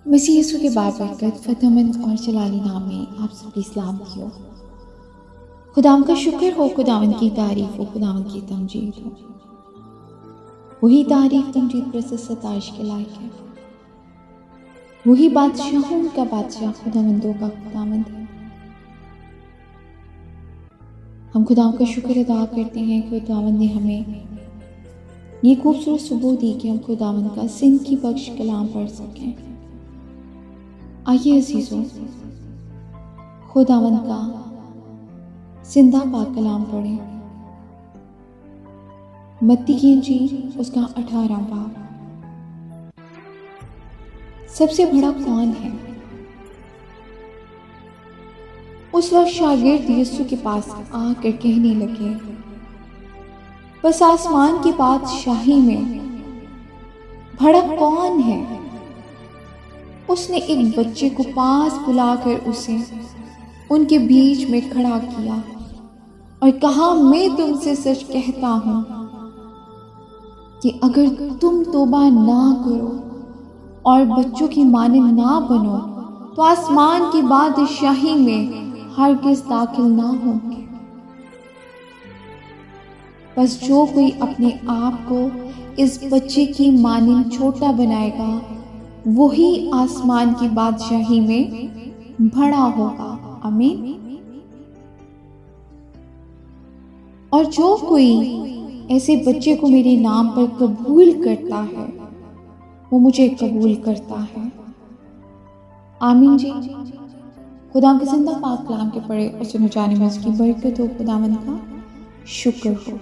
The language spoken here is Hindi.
मसीह यीशु के बाबरकत फ़तेहमंद और जलाली नाम में आप सबकी सलाम की हो। खुदावंद का शुक्र हो, खुदावंद की तारीफ हो, खुदावंद की तमजीद हो। वही तारीफ तमजीद प्रशंसा सताइश के लायक है। वही बादशाहों का बादशाह खुदावंदों का खुदावंद है। हम खुदावंद का शुक्र अदा करते हैं कि खुदावंद ने हमें ये खूबसूरत सुबह दी कि हम खुदावंद का सिंध की बख्श कलाम पढ़ सकें। आइए अजीजों, खुदावंद का सिंधा पाक कलाम पढ़ें। मत्ती की इंजील उसका 18वां बाब। सबसे बड़ा कौन है? उस वक्त शागिर्द यीशु के पास आकर कहने लगे, बस आसमान की बादशाही में बड़ा कौन है? उसने एक बच्चे को पास बुलाकर उसे उनके बीच में खड़ा किया और कहा, मैं तुमसे सच कहता हूं कि अगर तुम तौबा ना करो और बच्चों की मानंद ना बनो तो आसमान की बादशाही में हरगिज़ दाखिल ना होंगे। बस जो कोई अपने आप को इस बच्चे की मानंद छोटा बनाएगा वही आसमान की बादशाही में बड़ा होगा। आमीन। और जो कोई ऐसे बच्चे को मेरे नाम पर कबूल करता है वो मुझे कबूल करता है। आमीन जी। खुदा के जिंदा पाक कलाम के पढ़े और सुने जाने में उसकी बरकत हो। खुदावंद का शुक्र हो।